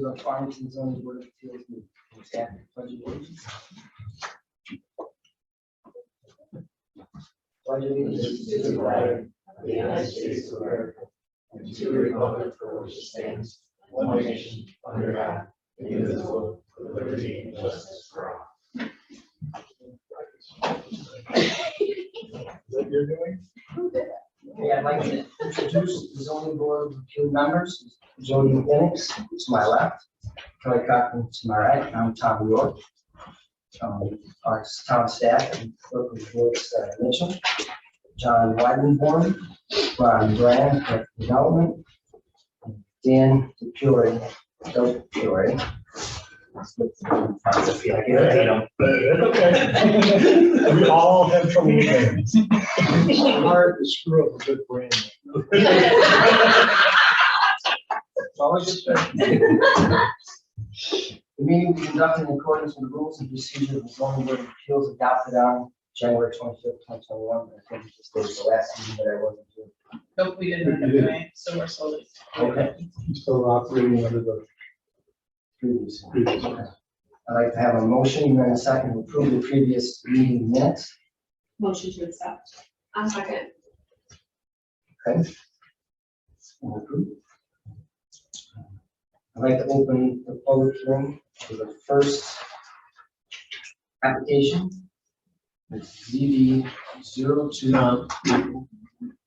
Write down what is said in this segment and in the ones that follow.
The Farmington zoning board of appeals meeting. Stand for pledge of allegiance. Pledge allegiance to the flag of the United States of America and to the republic for which it stands, one nation under God, indivisible, with liberty and justice for all. Is that you're doing? Okay, I'd like to introduce the zoning board of appeal members. Jody Phoenix to my left, Kelly Cochran to my right, I'm Tom York. Our town staff and clerk of Voice Mitchell, John Weidenborn, Ron Brand, Director of Development, Dan DePure. I feel like Okay. We all have trouble with that. It's hard to screw up a good brand name. It's always a The meeting was conducted in accordance with the rules and procedures of the zoning board of appeals adopted on January 25th, 2021. I think this was the last meeting that I wasn't here. Nope, we didn't end up doing it, so we're slowly. Okay. Still operating under the Previous. previous. Okay. I'd like to have a motion and a second to approve the previous meeting minutes. Motion to accept. I'll second. Okay. Approved. I'd like to open the public hearing for the first application. It's ZB 02.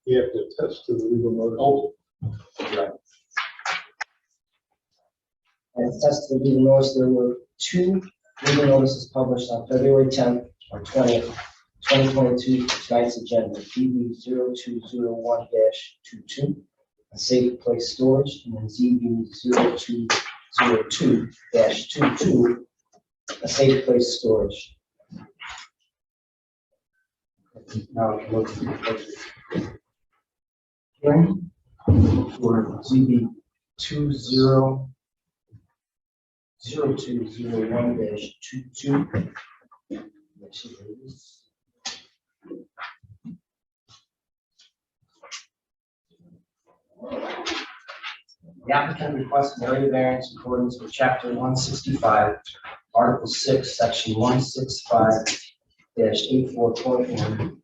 You have to attest to the legal notice. Oh, right. As attested to the legal notice, there were two legal notices published on February 10th or 20th, 2022 for tonight's agenda. ZB 0201-22. A safe place storage, and then ZB 0202-22, a safe place storage. Now we can look at the hearing for ZB 0201-22. The applicant requests an area variance in accordance with Chapter 165, Article 6, Section 165-84.1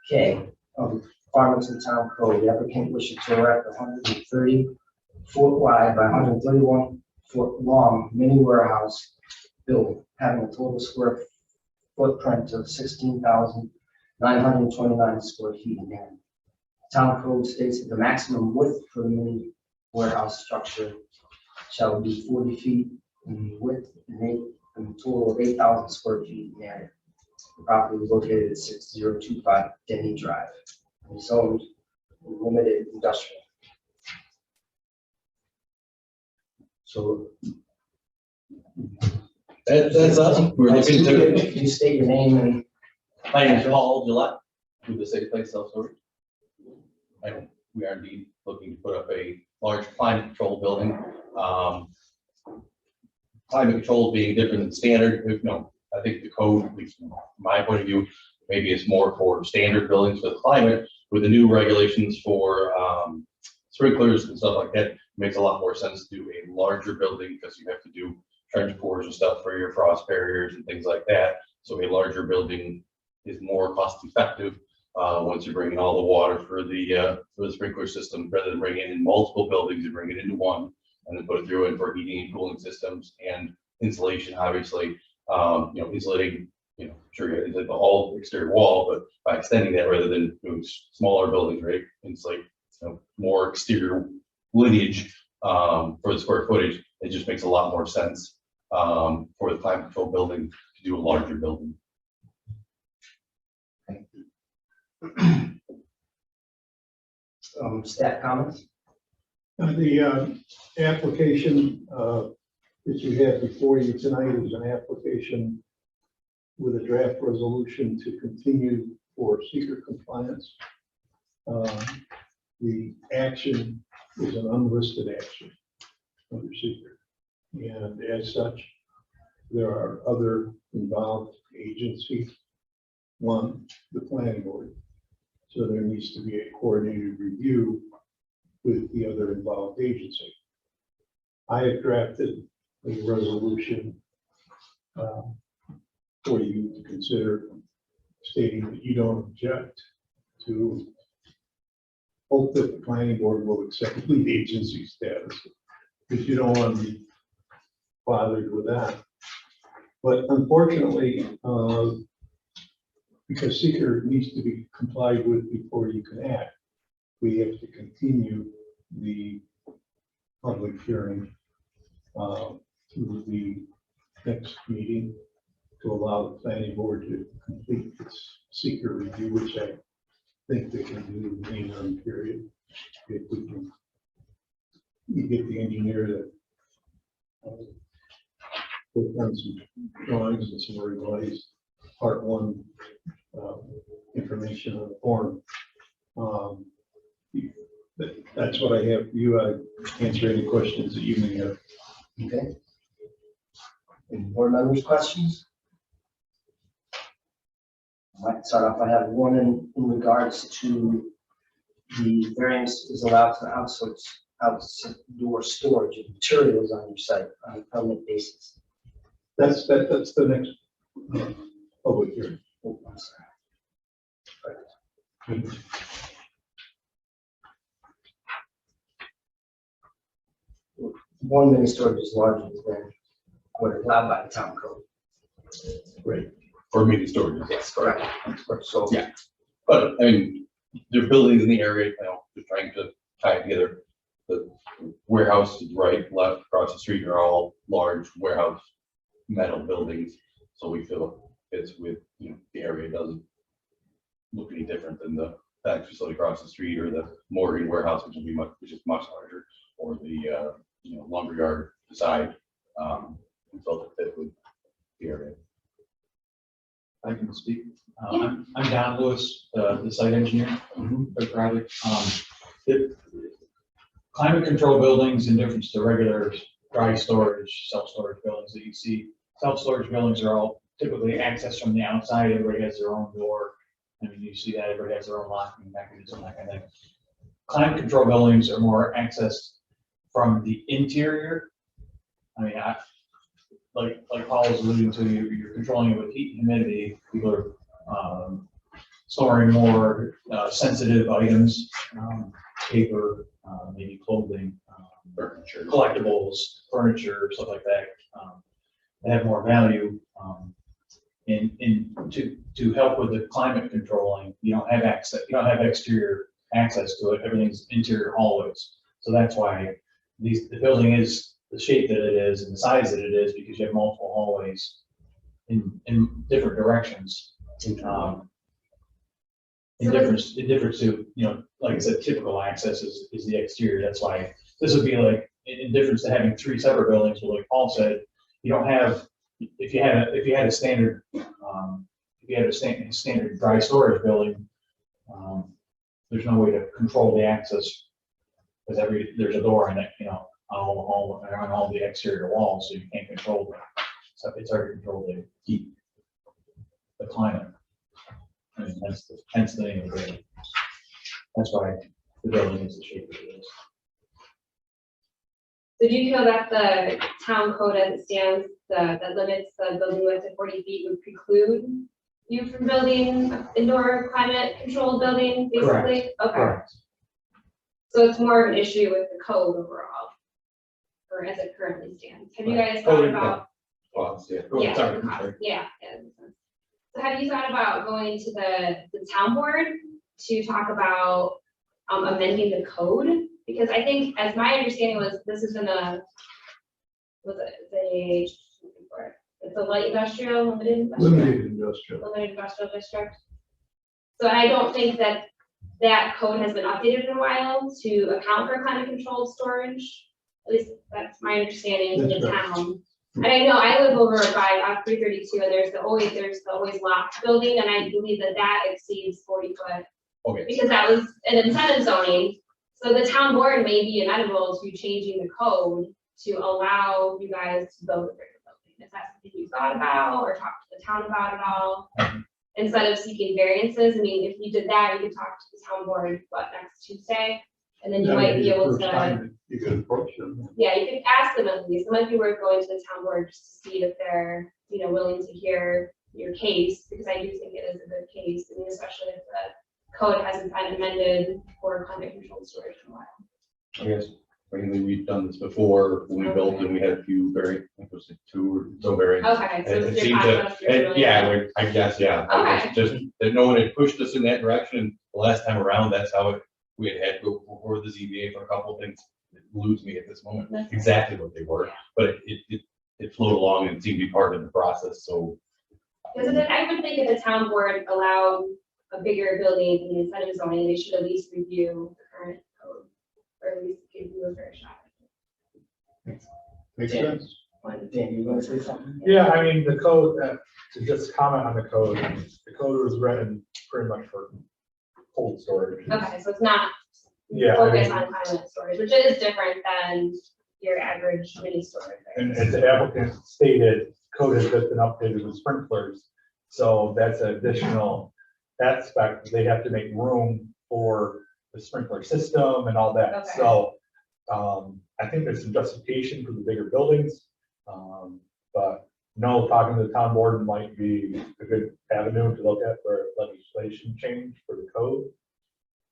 K of the Farmington Town Code. The applicant wishes to erect a 130-foot wide by 131-foot long mini warehouse building having a total square footprint of 16,929 square feet in area. Town code states that the maximum width for the mini warehouse structure shall be 40 feet in width and a total of 8,000 square feet in area. The property is located at 6025 Denny Drive and is zoned limited industrial. So That's us. We're looking to. Can you state your name and My name is Paul Gillette, with the Safe Place Self Storage. And we are indeed looking to put up a large climate control building. Climate control being different than standard, I think the code, at least from my point of view, maybe it's more for standard buildings for the climate. With the new regulations for sprinklers and stuff like that, it makes a lot more sense to do a larger building because you have to do trench pours and stuff for your frost barriers and things like that. So a larger building is more cost effective once you bring in all the water for the sprinkler system, rather than bringing in multiple buildings, you bring it into one and then put it through in for heating and cooling systems and insulation. Obviously, insulating, sure, it's like the whole exterior wall, but by extending that rather than doing smaller buildings, right, insulate more exterior lineage for the square footage. It just makes a lot more sense for the climate control building to do a larger building. staff comments? The application that you have before you tonight is an application with a draft resolution to continue for seeker compliance. The action is an unlisted action under seeker, and as such, there are other involved agencies. One, the planning board. So there needs to be a coordinated review with the other involved agency. I have drafted a resolution for you to consider, stating that you don't object to hope that the planning board will accept lead agency status, because you don't want to be bothered with that. But unfortunately, because seeker needs to be complied with before you can act, we have to continue the public hearing to the next meeting to allow the planning board to complete its seeker review, which I think they can do in a long period. If we can, you get the engineer to put on some drawings and some revised part one information on the form. That's what I have for you. I answer any questions that you may have. Okay. Any board members' questions? I might start off. I have one in regards to the variance is allowed to outdoor storage of materials on your site on a permanent basis. That's the next public hearing. Oh, I'm sorry. One mini storage is larger than what is allowed by the town code. Right. For media storage. Yes, correct. So, Yeah. But I mean, there are buildings in the area, you know, they're trying to tie it together. The warehouse is right, left, across the street are all large warehouse metal buildings. So we feel it's with, you know, the area doesn't look any different than the factory facility across the street or the Morgan warehouse, which is much larger, or the you know, lumberyard beside. We felt it fit with the area. I can speak. I'm Don Lewis, the site engineer for the project. The climate control buildings, in difference to regular dry storage, self-storage buildings that you see. Self-storage buildings are all typically accessed from the outside. Everybody has their own door. I mean, you see that everybody has their own locking mechanism, that kind of thing. Climate control buildings are more accessed from the interior. I mean, like Paul was alluding to, you're controlling it with heat and humidity. People are storing more sensitive items, paper, maybe clothing, Furniture. collectibles, furniture, stuff like that. That have more value. To help with the climate controlling, you don't have access. You don't have exterior access to it. Everything's interior hallways. So that's why the building is the shape that it is and the size that it is, because you have multiple hallways in different directions. In difference to, you know, like I said, typical access is the exterior. That's why this would be like, in difference to having three separate buildings. Well, like Paul said, you don't have, if you had a standard standard dry storage building, there's no way to control the access, because there's a door in it, you know, on all the exterior walls, so you can't control it. So it's hard to control the heat, the climate. I mean, hence the name of the building. That's why the building is the shape it is. So do you feel that the town code as it stands, that limits the building width to 40 feet would preclude you from building indoor climate controlled building, basically? Okay. Correct. So it's more of an issue with the code overall, or as it currently stands. Have you guys thought about? Well, yeah. Yeah, Sorry, the cost. sorry. Yeah. So have you thought about going to the town board to talk about amending the code? Because I think, as my understanding was, this is in it's a light industrial, limited industrial district. So I don't think that code has been updated in a while to account for climate controlled storage. At least that's my understanding in the town. And I know I live over by 332, and there's the always locked building, and I believe that exceeds 40 foot. Okay. Because that was an incentive zoning. So the town board may be amenable to changing the code to allow you guys to build a bigger building. Is that something you thought about or talked to the town about at all? Instead of seeking variances, I mean, if you did that, you could talk to the town board, next Tuesday, And then you That would might be the able first to, time that you could approach them. yeah, you could ask them at least. It might be worth going to the town board just to see if they're, willing to hear your case, because I do think it is a good case. I mean, especially if the code hasn't been amended for climate controlled storage in a while. I guess, mainly we've done this before, when we built and we had a few very, I think it was like 2 or so variants. Okay, so And this it is your seemed to, process. you're and familiar yeah, with. I guess, yeah. Okay. It's just that no one had pushed us in that direction. The last time around, that's how we had to go before the ZBA for a couple of things. It eludes me at this moment, That's- exactly what they were, but it flowed along and seemed to be part of the process, so. Because I would think if the town board allowed a bigger building in the incentive zoning, they should at least review the current code, or at least give you a fair shot. Makes Yeah. sense? Dan, you want to say something? Yeah, I mean, the code, to just comment on the code was written pretty much for cold storage. Okay, so it's not Yeah, I focused mean- on climate storage, which is different than your average mini storage. right? And as the applicant stated, code has just been updated with sprinklers. So that's an additional aspect. They have to make room for the sprinkler system and all that. Okay. So I think there's some justification for the bigger buildings. But no, talking to the town board might be a good avenue to look at for legislation change for the code.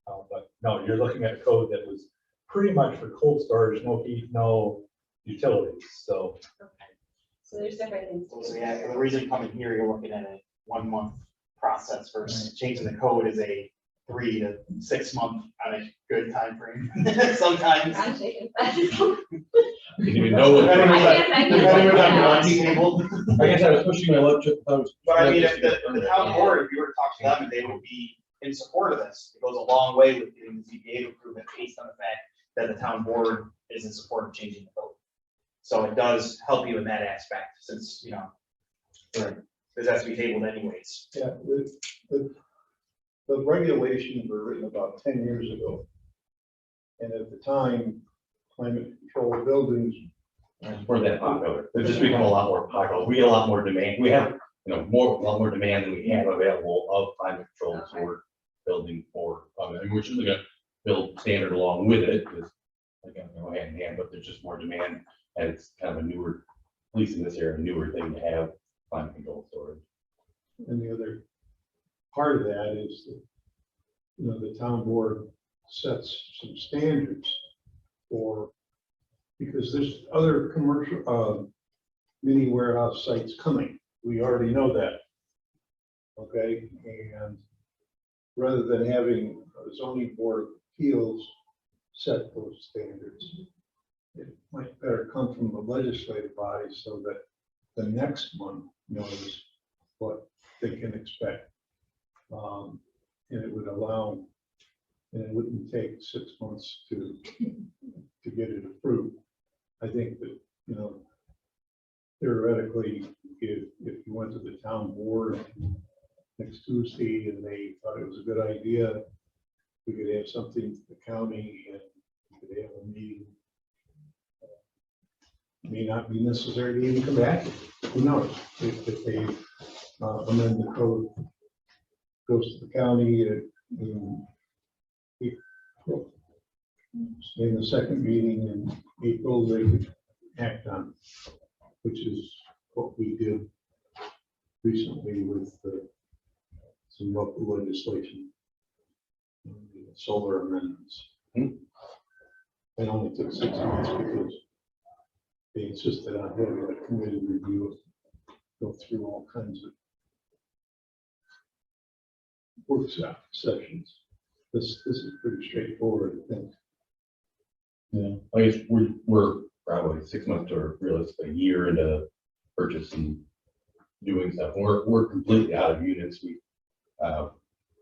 But no, you're looking at a code that was pretty much for cold storage, no heat, no utilities, so. Okay. So there's different things. to So do. yeah, the reason coming here, you're looking at a 1 month process versus changing the code is a 3 to 6 month on a good time frame. Sometimes. I'm shaking. I didn't even know what. Depending on I guess I can- depending on yeah. the lunch table. I guess I was pushing my luck. But I mean, if the town board, if you were to talk to them, they would be in support of this. It goes a long way with getting the ZBA to approve it based on the fact that the town board is in support of changing the code. So it does help you in that aspect, since, this has to be tabled anyways. Yeah, the regulations were written about 10 years ago. And at the time, climate control buildings, For that popular, they've just become a lot more popular. We get a lot more demand. We have, a lot more demand than we have available of climate control storage building for, and we're certainly gonna build standard along with it, because again, hand in hand, but there's just more demand, and it's kind of a newer, at least in this area, a newer thing to have climate control storage. and the other part of that is that, the town board sets some standards for, because there's other commercial, mini warehouse sites coming. We already know that. Okay, and rather than having a zoning board of appeals set those standards, it might better come from the legislative body so that the next one knows what they can expect. And it would allow, and it wouldn't take 6 months to get it approved. I think that, theoretically, if you went to the town board next Tuesday and they thought it was a good idea, we could have something for the county and we could have a meeting. May not be necessary to even come back. Who knows? If they amend the code, goes to the county in April. In the second meeting in April, they could act on, which is what we did recently with some local legislation, solar amendments. It only took 6 months because they insisted on having a committee review, go through all kinds of workshop sessions. This is pretty straightforward, I think. Yeah, I guess we're probably 6 months or realistically a year into purchase and doing stuff. We're completely out of units. We have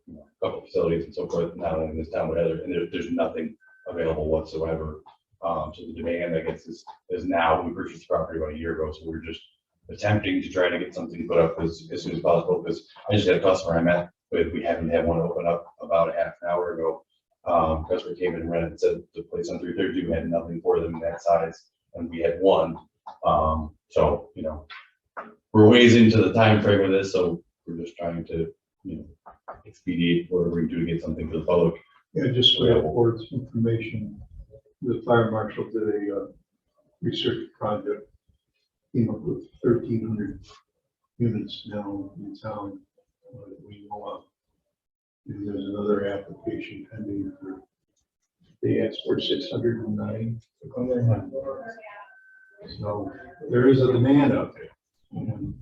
a couple facilities and so forth, not only in this town but other, and there's nothing available whatsoever. So the demand, I guess, is now. We purchased the property about a year ago, so we're just attempting to try to get something put up as soon as possible. Because I just had a customer I met with, we haven't had one open up about a half an hour ago. Customer came in and rented, said the place on 332 had nothing for them in that size, and we had one. So we're ways into the time frame of this, so we're just trying to expedite whatever we do to get something to the public Yeah, just for the board's information, the fire marshal did a research project, came up with 1,300 units now in town that we know of. And there's another application pending for, they asked for 609. So there is a demand out there. And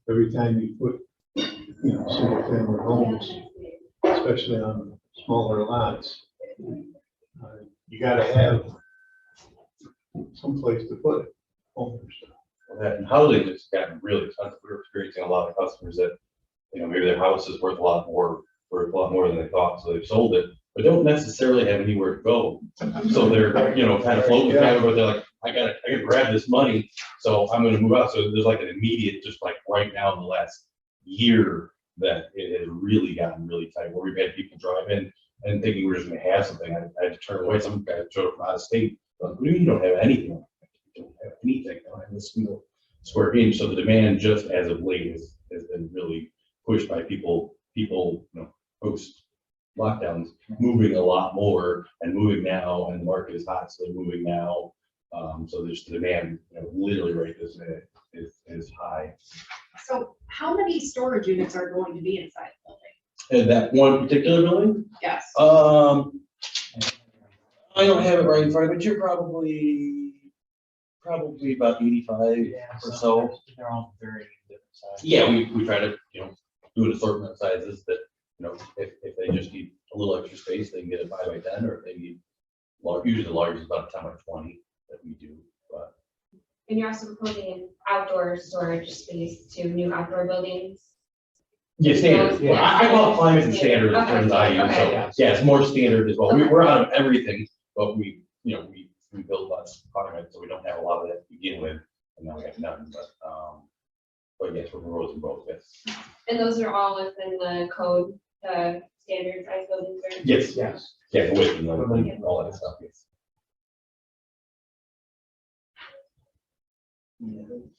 every time you put, single family homes, especially on smaller lots, you gotta have someplace to put it. Home or stuff. And housing has gotten really expensive. We're experiencing a lot of customers that, maybe their house is worth a lot more than they thought, so they've sold it, but don't necessarily have anywhere to go. So they're, kind of floating kind of, but they're like, I gotta grab this money, so I'm gonna move out. So there's like an immediate, just like right now in the last year, that it has really gotten really tight, where we've had people drive in and thinking we're just gonna have something. I had to turn away. Some guy showed up from out of state. Like, you don't have anything. I don't have anything. I don't have this square inch. So the demand just as of late has been really pushed by people, post lockdowns, moving a lot more and moving now, and the market is hot, so they're moving now. So there's the demand, literally right this minute is high. So how many storage units are going to be inside the building? And that one particular building, Yes. I don't have it right in front of me, but you're probably about 85 or so. They're all very different sizes. Yeah, we try to, do an assortment of sizes that, if they just need a little extra space, they can get a 5x10, or if they need large, usually the large is about a 10x20 that we do, but. And you're also proposing an outdoor storage space to new outdoor buildings? Yeah, standard. Yeah. I call it climate and standard in Okay. terms I use, so, Okay. yeah, it's more standard as well. Okay. We're out of everything, but we build less climate, so we don't have a lot of that to begin with, and now we have none, but yes, we're proposing both, yes. And those are all within the code, the standard size buildings are? Yes, yeah, the width and all that stuff, yes. And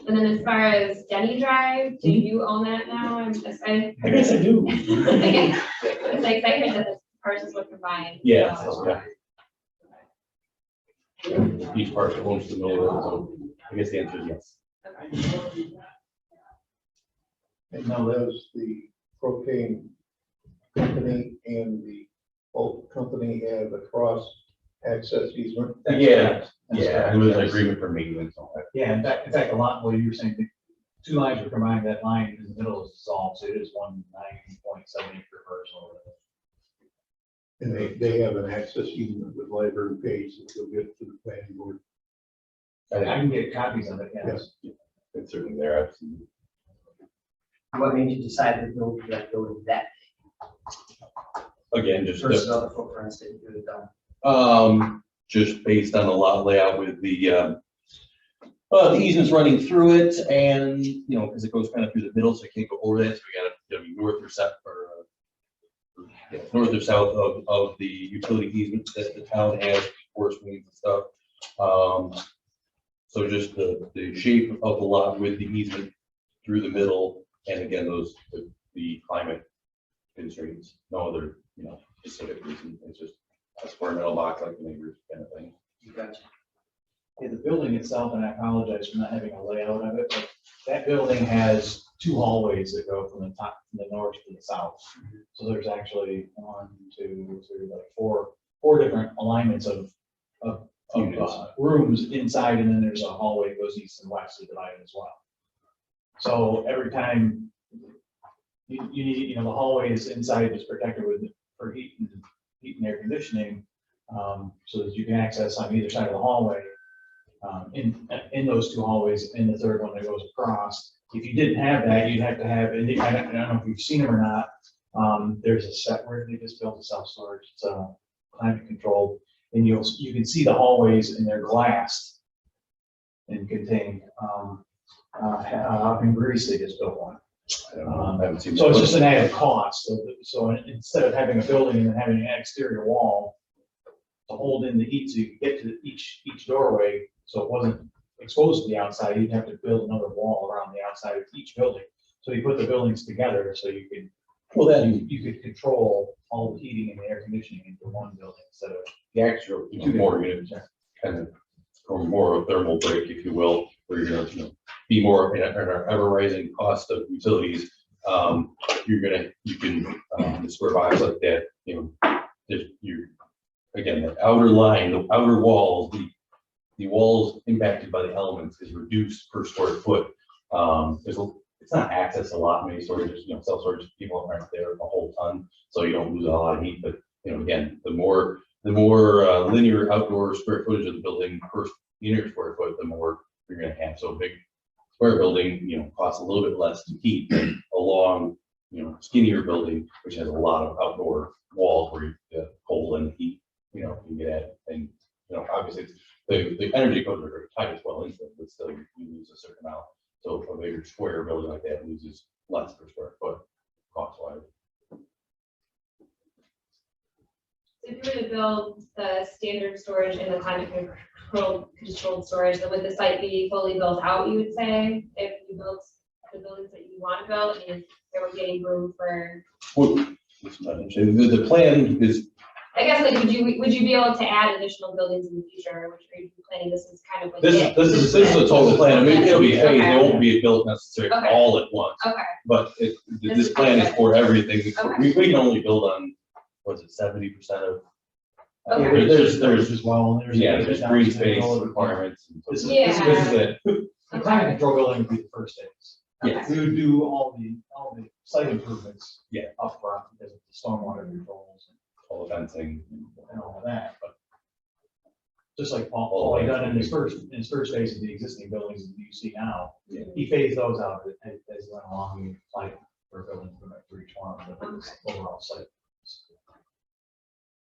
then as far as Denny Drive, do you own that now? I guess I do. Okay. It's like, I heard that the parcels were combined. Yeah, so- yeah. Each parcel owns the middle of it, so I guess the answer is yes. Okay. And now there's the propane company and the bulk company have a cross access easement. Yeah, That's yeah, correct. it was an agreement for maintenance on that. Yeah, in fact, a lot, what you were saying, the two lines are combined, that line in the middle is dissolved, so it is 190.7 acre parcel. And they have an access easement with library page that they'll get to the planning board. I can get copies of it, yes. It's certainly there, absolutely. What made you decide to build that building that Again, just, versus other footprints that you could have done? just based on the lot layout with the easements running through it, and, because it goes kind of through the middle, so you can't go over that, so we gotta be north or south, north or south of the utility easement that the town has, forest mains and stuff. So just the shape of the lot with the easement through the middle, and again, the climate constraints, no other, specific reason. It's just a square metal box like the neighbors kind of thing. Gotcha. Yeah, the building itself, and I apologize for not having a layout of it, but that building has two hallways that go from the north to the south. So there's actually 1, 2, 3, like four different alignments of rooms inside, and then there's a hallway that goes east and west to divide as well. So every time you need, the hallway is inside is protected for heat and air conditioning, so that you can access on either side of the hallway. In those two hallways, in the third one that goes across. If you didn't have that, you'd have to have, and I don't know if you've seen them or not, there's a set where they just built a self-storage, it's climate controlled, and you can see the hallways, and they're glassed and contained. Up in Greece, they just built one. I haven't seen. So it's just an added cost. So instead of having a building and then having an exterior wall to hold in the heat, so you could get to each doorway, so it wasn't exposed to the outside, you'd have to build another wall around the outside of each building. So you put the buildings together so you could, you could control all the heating and the air conditioning into one building instead of. The actual, more units, kind of, or more of a thermal break, if you will, where you're gonna, be more in an ever rising cost of utilities. You can, the square box like that, if you, again, the outer line, the outer walls, the walls impacted by the elements is reduced per square foot. It's not access a lot, many storage, self-storage people aren't there a whole ton, so you don't lose a lot of heat, but, again, the more linear outdoor square footage of the building per linear square foot, the more you're gonna have. So a big square building, costs a little bit less to heat than a long, skinnier building, which has a lot of outdoor walls where you get cold and heat, you can get at. And, obviously it's, the energy codes are very tight as well into it, but still you lose a certain amount. So a bigger square building like that loses less per square foot cost wise. If you were to build the standard storage and the climate controlled storage, then would the site be fully built out, you would say? If you built the buildings that you want to build, and there would be any room for? Well, the plan is, I guess, like, would you be able to add additional buildings in the future, which are you planning, this is kind of like. this is a total plan. I mean, it'll be phased, it won't be built necessarily Okay. all at once. Okay, But this plan is for everything. We can only build on, what's it, 70% of. Okay. There's as well. and there's green space requirements. This is, Yeah. this is it. The climate control building would be the first phase. Yes. We would do all the site improvements. Yeah. Up front because of the stormwater controls All the fencing. and all of that, but. Just like Paul had done in his first phase of the existing buildings that you see now, Yeah. he phased those out as he went along, we applied for a building permit for each one of the overall site.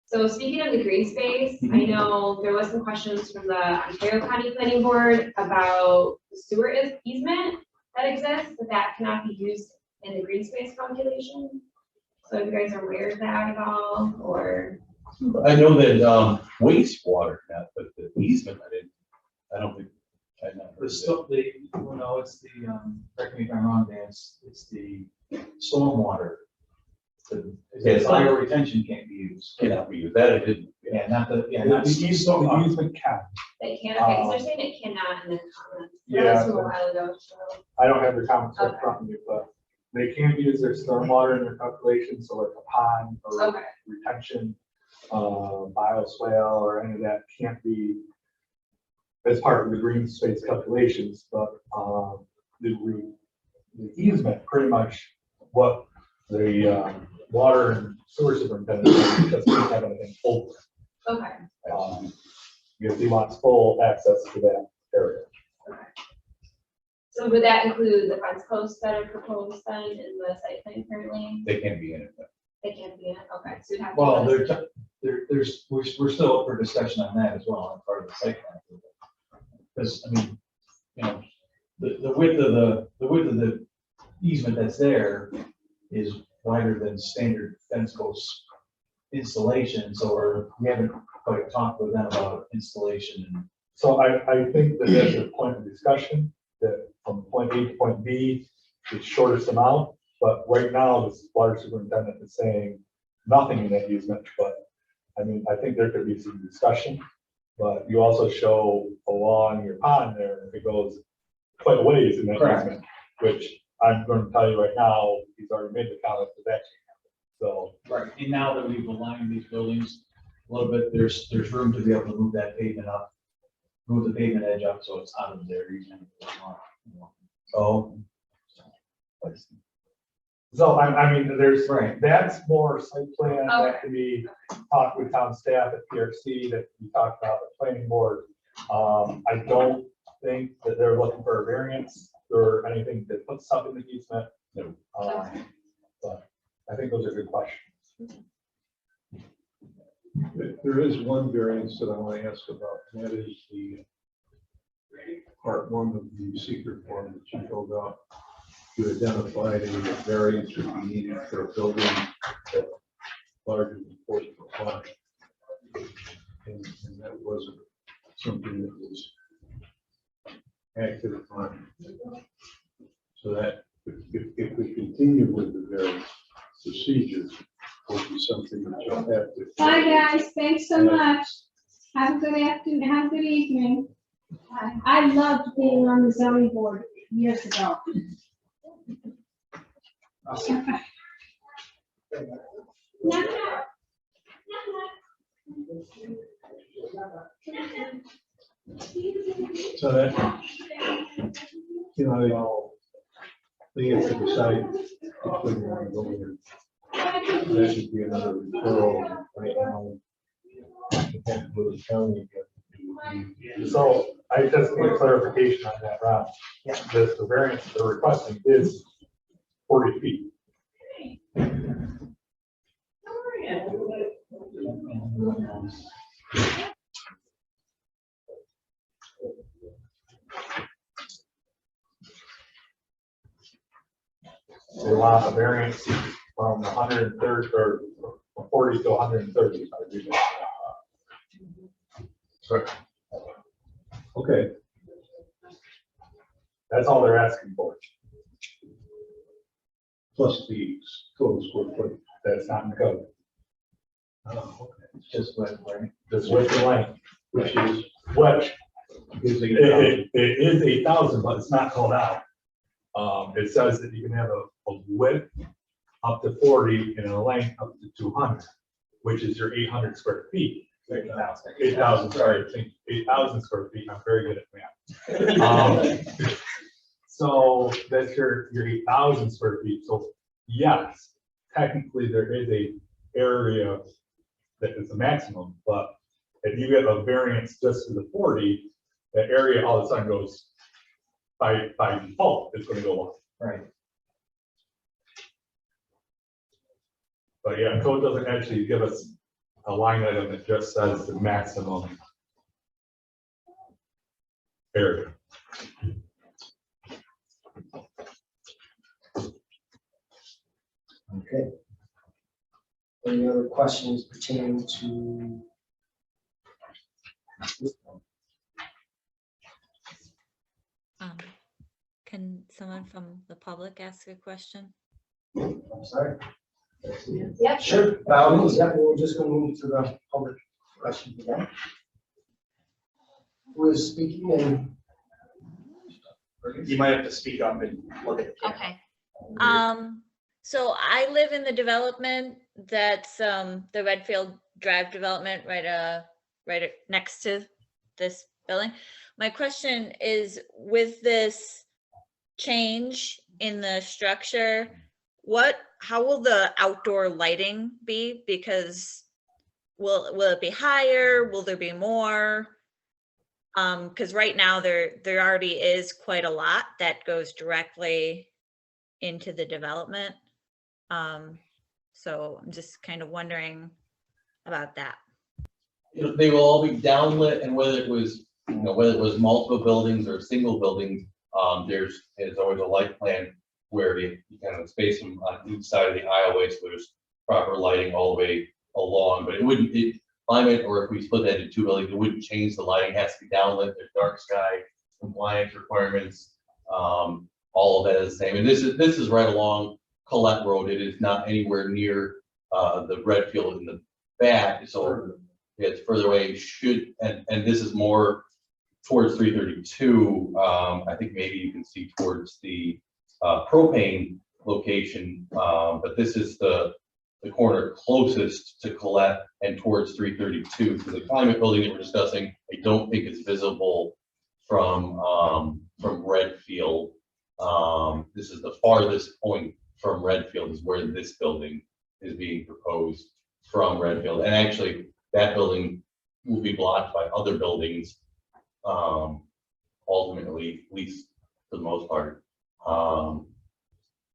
so speaking of the green space, I know there was some questions from the Ontario County Planning Board about the sewer easement that exists, that cannot be used in the green space calculation. So if you guys are aware of that at all, or? I know that wastewater, but the easement, I don't think. It's correct me if I'm wrong, Dan, it's the stormwater. The fire retention can't be used. Cannot be used, that I didn't. Not the The easement can. They can, okay, so they're saying it cannot in the comments. That Yeah. was from a while ago, so. I don't have the comments in front of me, but they can't use their stormwater in their calculation, so like a pond or Okay, retention, bioswale or any of that can't be as part of the green space calculations, but, the easement, pretty much what the, water and sewer superintendent doesn't have anything over. okay, Because he wants full access to that area. okay. So would that include the fence posts that are proposed then in the site plan currently? They can't be in it. They can't be in it, okay, so you'd have to. Well, we're still up for discussion on that as well, on part of the site plan. Because, I mean, the width of the easement that's there is wider than standard fence post installation, so we haven't quite talked with them about installation and. So I think that that's a point of discussion, that from point A to point B, it's shortest amount, but right now, the water superintendent is saying nothing in that easement, but I mean, I think there could be some discussion, but you also show along your pond there, it goes quite a ways in that Correct. easement, which I'm going to tell you right now, he's already made the comment that that can't happen. So, Right, and now that we've aligned these buildings a little bit, there's room to be able to move that pavement up, move the pavement edge up, so it's out of there. Oh. so I mean, there's, Right. that's more site plan, that can be talked with town staff at PRC, that we talked about the planning board. I don't think that they're looking for a variance or anything that puts something in the easement. No. But I think those are good questions. There is one variance that I want to ask about, and that is the part one of the secret form that you filled out. You identified any variance would be needed for a building that larger than 40 feet. And that wasn't something that was acted upon. So that if we continue with the variance procedures, will be something that you'll have to. Bye, guys. Thanks so much. Have a good afternoon. Have a good evening. I loved being on the zoning board years ago. So that, they have to decide which way they want to go here. That should be another referral right now. It has to go to the county. So I just need clarification on that, Rob. The variance they're requesting is 40 feet. They want a variance from 130 or 40 to 130. if I read that. Okay, That's all they're asking for. plus the total square foot. That's not in the code. Oh, okay. It's just with, right? Just width and length, Which is, which is a, it is 8,000, but it's not called out. It says that you can have a width up to 40 and a length up to 200, which is your 800 square feet. 8,000, sorry, 8,000 square feet. I'm very good at math. So that's your 8,000 square feet. So yes, technically there is a area that is the maximum, but if you get a variance just to the 40, that area all of a sudden goes by default, it's going to go up. Right. But yeah, code doesn't actually give us a line item that just says the maximum area. Okay. Any other questions pertaining to? Can someone from the public ask a question? I'm sorry. Yep. Sure, by all means, yeah, we're just gonna move to the public question again. Who is speaking and? You might have to speak up and look at the camera. Okay. So I live in the development that's the Redfield Drive development right next to this building. My question is, with this change in the structure, how will the outdoor lighting be? Because will it be higher? Will there be more? Because right now there already is quite a lot that goes directly into the development. So I'm just kind of wondering about that. They will all be downlit, and whether it was multiple buildings or single buildings, there's always a light plan where you kind of space them on each side of the aisleway, so there's proper lighting all the way along. But climate, or if we split that into two buildings, it wouldn't change the lighting. It has to be downlit. There's dark sky compliance requirements. All of that is the same. And this is right along Colette Road. It is not anywhere near the Redfield in the back. So it's further away. And this is more towards 332. I think maybe you can see towards the propane location, but this is the corner closest to Colette and towards 332. So the climate building that we're discussing, I don't think is visible from Redfield. This is the farthest point from Redfield is where this building is being proposed from Redfield. And actually that building will be blocked by other buildings, ultimately, at least for the most part.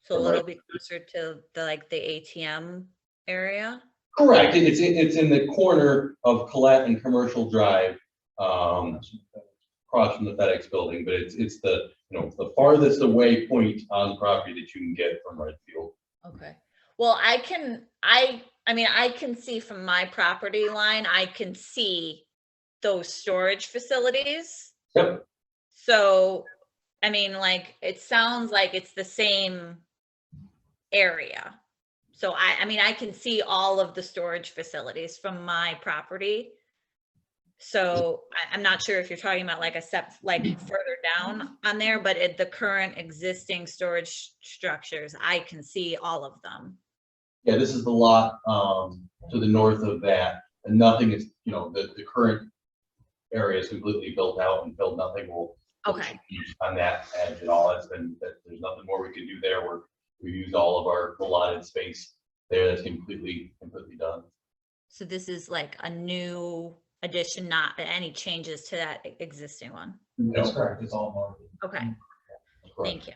So it'll be closer to the ATM area? Correct. It's in the corner of Colette and Commercial Drive, across from the FedEx building, but it's the the farthest away point on the property that you can get from Redfield. Okay. Well, I can see from my property line, I can see those storage facilities. Yep. So, it sounds like it's the same area. So I mean, I can see all of the storage facilities from my property. So I'm not sure if you're talking about like a step, like further down on there, but the current existing storage structures, I can see all of them. Yeah, this is the lot, to the north of that, and nothing is, the current area is completely built out and built, nothing will Okay, change on that edge at all. There's nothing more we can do there. We've used all of our allotted space there. That's completely done. so this is like a new addition, not any changes to that existing one. That's No, correct, it's all more. Okay, thank you.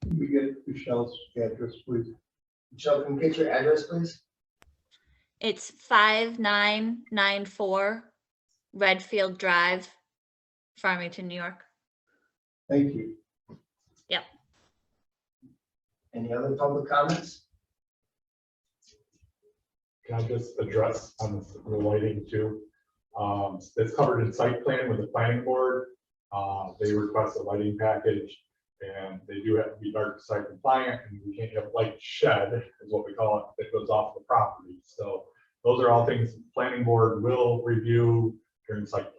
Can we get Michelle's address, please? Michelle, can we get your address, please? It's 5994 Redfield Drive, Farmington, New York. Thank you. Any other public comments? Can I just address on the lighting too? It's covered in site plan with the planning board. They request a lighting package and they do have to be dark site compliant, and we can't have light shed is what we call it, that goes off the property. So those are all things the planning board will review during site plan.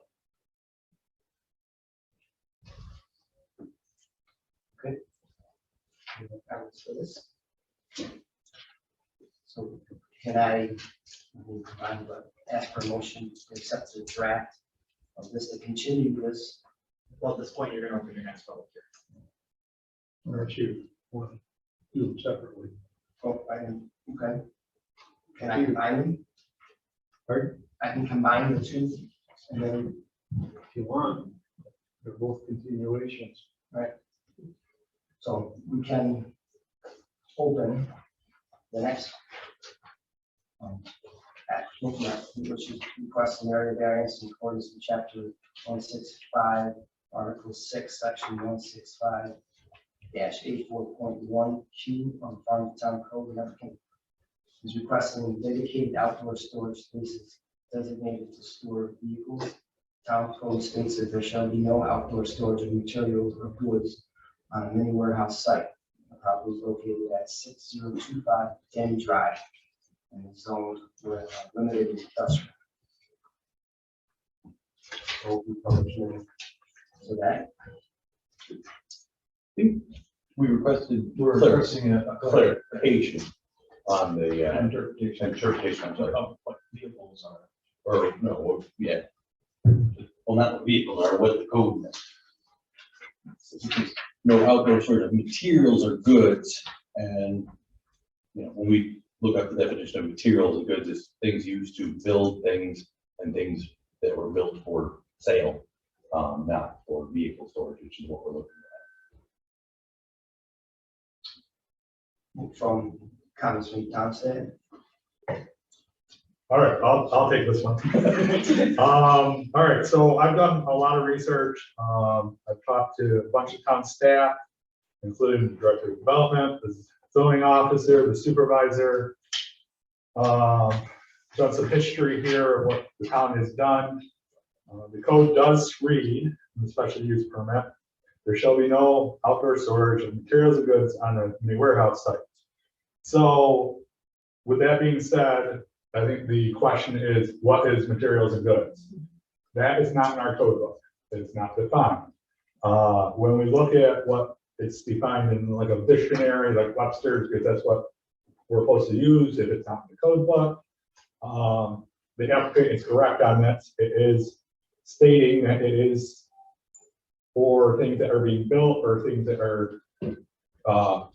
Any more comments for this? So can I ask for a motion to accept the draft of this, to continue this? Well, at this point, you're gonna open your next public hearing. Or you want to do them separately? Oh, okay. Can I combine them? Pardon? I can combine the two and then, If you want, they're both continuations. so we can open the next looking at, which is requesting area variance in accordance with chapter 165, article 6, section 165-84.1Q of Farmington Code. The applicant is requesting dedicated outdoor storage spaces designated to store vehicles. Town code states that there shall be no outdoor storage of materials or goods on a mini warehouse site. The property is located at 6025 Denny Drive and is zoned with limited industrial. So that, we requested We're requesting a clarification on the interpretation interpretation, I'm sorry. of what vehicles are. Or no, yeah. Well, not what vehicles are, what the code is. No outdoor storage of materials or goods, and when we look up the definition of materials and goods, it's things used to build things and things that were built for sale, not for vehicle storage, which is what we're looking from Congressman Thompson. All right, I'll take this one. All right, so I've done a lot of research. I've talked to a bunch of town staff, including the director of development, the zoning officer, the supervisor. Done some history here of what the town has done. The code does read in the special use permit, there shall be no outdoor storage of materials and goods on a mini warehouse site. So with that being said, I think the question is, what is materials and goods? That is not in our code book. It's not defined. When we look at what it's defined in like a dictionary, like Webster's, because that's what we're supposed to use if it's not in the code book. The applicant is correct on that. It is stating that it is for things that are being built or things that are to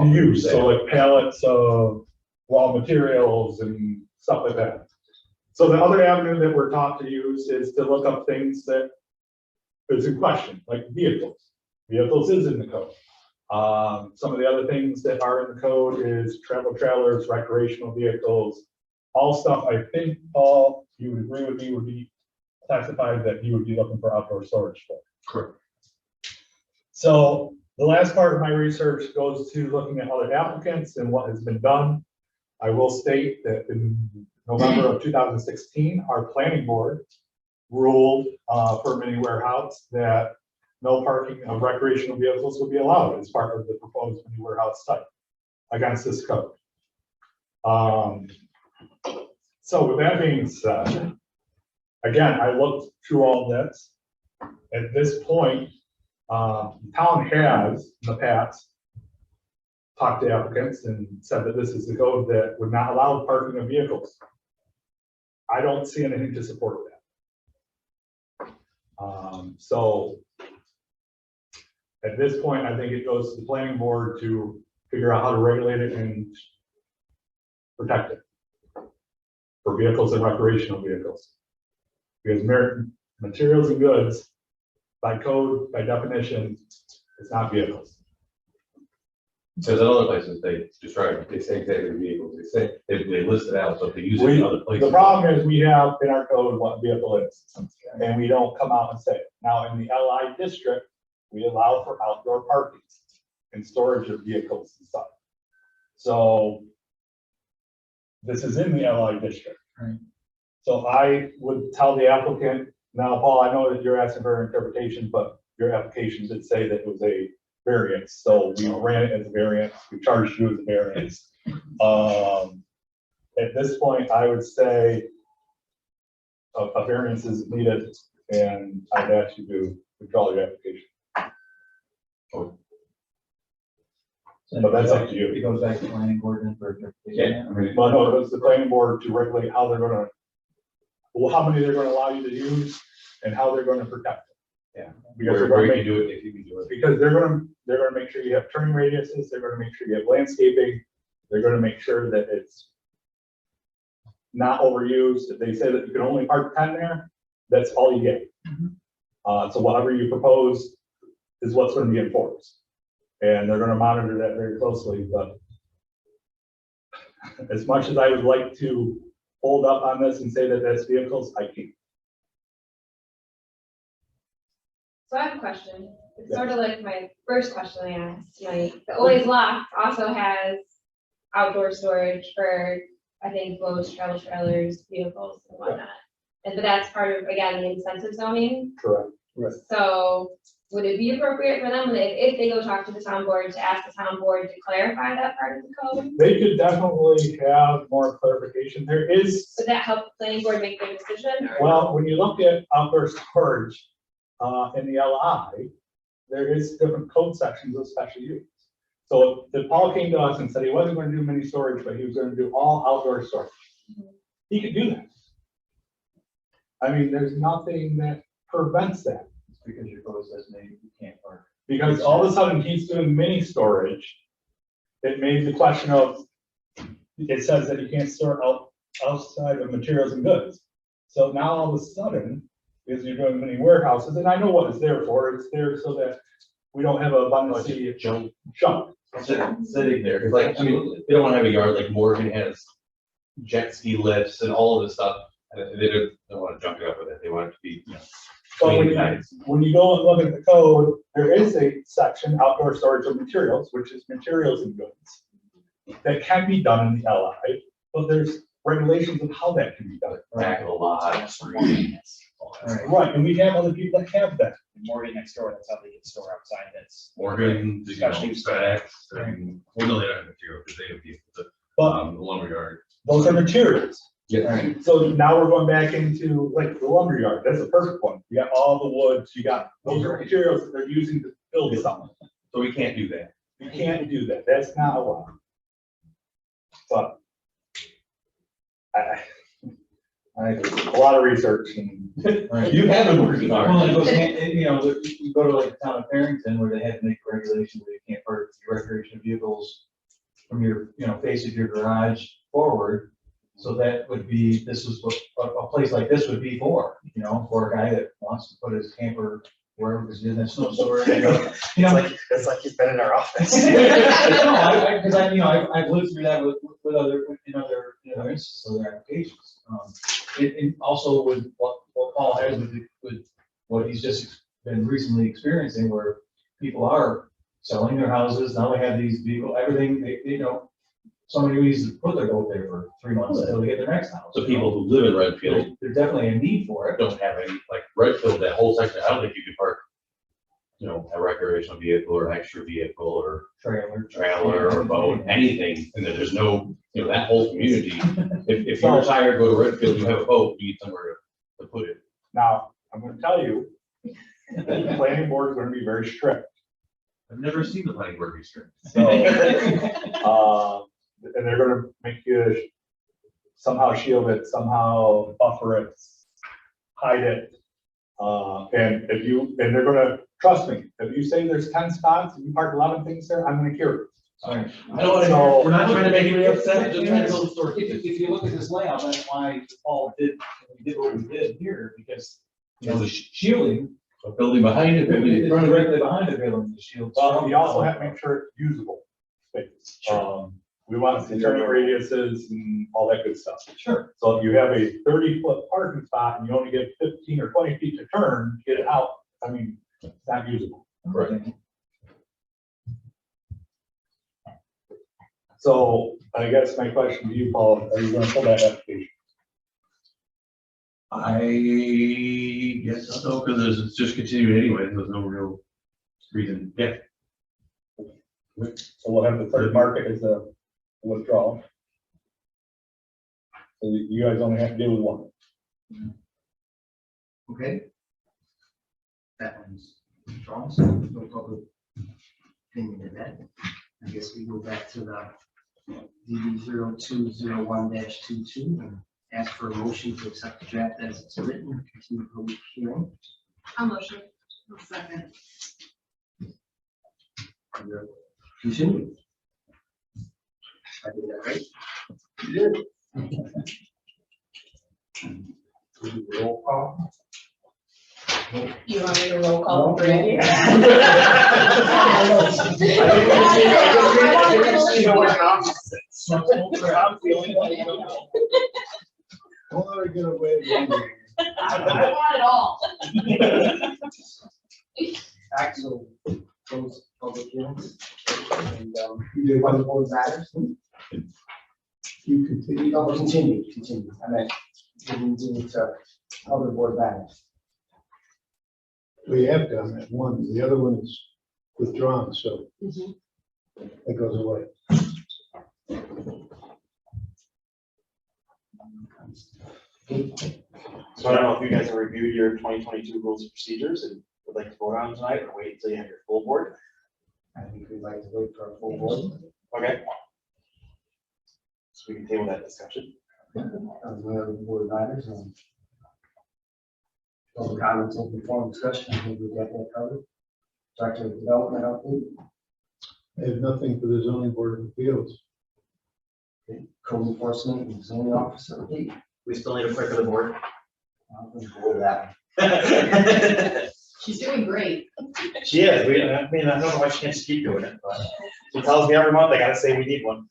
be used. So like pallets of raw materials and stuff like that. So the other avenue that we're taught to use is to look up things that is in question, like vehicles. Vehicles is in the code. Some of the other things that are in the code is travel trailers, recreational vehicles, all stuff I think, Paul, you would agree with me, would be classified that you would be looking for outdoor storage for. Correct. So the last part of my research goes to looking at other applicants and what has been done. I will state that in November of 2016, our planning board ruled for mini warehouse that no parking of recreational vehicles would be allowed as part of the proposed mini warehouse site against this code. So with that being said, again, I looked through all this. At this point, the town has in the past talked to applicants and said that this is the code that would not allow parking of vehicles. I don't see anything to support that. So at this point, I think it goes to the planning board to figure out how to regulate it and protect it for vehicles and recreational vehicles. Because materials and goods, by code, by definition, it's not vehicles. There's other places they describe, they say exactly the vehicles, they list it out, so if they use it in other places. The problem is we have in our code what vehicle is, and we don't come out and say it. Now, in the LI district, we allow for outdoor parking and storage of vehicles and stuff. So this is in the LI district. Right. So I would tell the applicant, now, Paul, I know that you're asking for interpretation, but your application did say that it was a variance. So we ran it as a variance, we charged you as a variance. At this point, I would say a variance is needed, and I'd ask you to withdraw your application. But that's up to you. It goes back to planning board and for interpretation. Well, no, it's the planning board to regulate how they're gonna, well, how many they're gonna allow you to use and how they're gonna protect it. Yeah. Because they're Where gonna you make, can do it, if you can do it. because they're gonna make sure you have turning radiuses, they're gonna make sure you have landscaping, they're gonna make sure that it's not overused. If they say that you can only park 10 there, that's all you get. So whatever you propose is what's gonna be enforced. And they're gonna monitor that very closely, but as much as I would like to hold up on this and say that that's vehicles, I can't. So I have a question. It's sort of like my first question I asked. The Always Locked also has outdoor storage for, I think, boats, travel trailers, vehicles and whatnot. But that's part of, again, the incentive zoning. Correct. Right. So would it be appropriate for them, if they go talk to the town board, to ask the town board to clarify that part of the code? They could definitely have more clarification. There is, Would that help the planning board make their decision? Or well, when you look at outdoor storage in the LI, there is different code sections of special use. So if Paul came to us and said he wasn't going to do mini storage, but he was going to do all outdoor storage, he could do that. I mean, there's nothing that prevents that. It's because your code says maybe you can't park. Because all of a sudden he's doing mini storage. It made the question of, it says that you can't store outside of materials and goods. So now all of a sudden, because you're doing mini warehouses, and I know what it's there for, it's there so that we don't have an abundance of Junk junk. sitting there, 'cause like, I mean, they don't wanna have a yard like Morgan has jet ski lifts and all of this stuff. And they don't wanna junk it up with it, they want it to be, So when clean, you, nice. when you go and look at the code, there is a section, outdoor storage of materials, which is materials and goods, that can be done in the LI, but there's regulations of how that can be done. Back of the lot. Right, and we have other people that have that. Morgan next door, that's how they get store outside, that's. Morgan, Especially FedEx, and, well, no, they don't have material, because they have people, But the lumberyard. those are materials. Yeah. So now we're going back into like the lumberyard. That's a perfect one. You got all the woods, you got, those are materials that they're using to build something. So we can't do that. You can't do that. That's not allowed. But I did a lot of research and You haven't worked hard. Well, it goes, you know, you go to like the town of Farmington where they had to make a regulation where you can't park your recreational vehicles from your, face of your garage forward. So that would be, this is what a place like this would be for, for a guy that wants to put his camper wherever, because he doesn't have snow storage. It's like he's been in our office. No, because I've lived through that with other, in other instances, other applications. It also with what Paul has with what he's just been recently experiencing, where people are selling their houses, now they have these vehicles, everything, somebody needs to put their boat there for 3 months until they get their next house. So people who live in Redfield There's definitely a need for it. don't have any, like Redfield, that whole section, I don't think you could park a recreational vehicle or extra vehicle or Trailer. trailer or boat, anything, and then there's no, that whole community. If you're retired, go to Redfield, you have a boat, you need somewhere to put it. Now, I'm gonna tell you, the planning board is gonna be very strict. I've never seen the planning board restrict. So, and they're gonna make you somehow shield it, somehow buffer it, hide it. And they're gonna, trust me, if you say there's 10 spots and you park 11 things there, I'm gonna cure it. I don't want we're not trying to make anybody upset, just trying to build a story. If you look at this layout, that's why Paul did what we did here, because, the shielding, A building behind it, building in is front of it. directly behind the building, the shield. Well, you also have to make sure it's usable space. We want the turning radiuses and all that good stuff. Sure. So if you have a 30-foot parking spot and you only get 15 or 20 feet to turn, get it out, I mean, it's not usable. Correct. So I guess my question to you, Paul, are you gonna pull that application? I guess so, because it's just continuing anyway, there's no real reason, yeah. So we'll have the third market as a withdrawal. So you guys only have to deal with one. Okay. That one's strong, so no public opinion in that. I guess we go back to the DD 0201-22 and ask for a motion to accept the draft as it's written, and continue public hearing. I'll motion. I'll second. Continue. I did that right? You did. Roll call. You want me to roll call for you? Don't let her get away with it. I want it all. Axel, close public hearings. And, you do one board matters. You continue. No, continue. I meant, continue to other board matters. We have done that one, the other one is withdrawn, so it goes away. So I don't know if you guys have reviewed your 2022 rules and procedures and would like to vote on them tonight, or wait until you have your full board. I think we'd like to wait for a full board. Okay. So we can table that discussion. The other board matters and all the comments, open forum discussion, I think we got that covered. Director of Development update, I have nothing for the zoning board of appeals. code enforcement and zoning officer update. We still need a clerk of the board. I'm gonna go with that. She's doing great. She is. I mean, I don't know why she can't just keep doing it, but she tells me every month I gotta say we need one.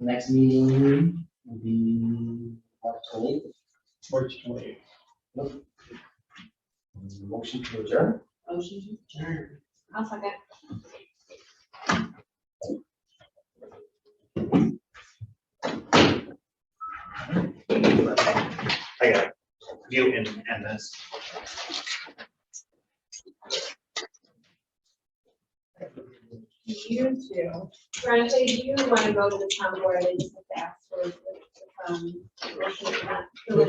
Next meeting will be March 28th. March 28th. Motion to adjourn. Motion to adjourn. I'll second. I gotta view and this. You too. Veronica, do you want to go to the town board and just have to ask for, motion,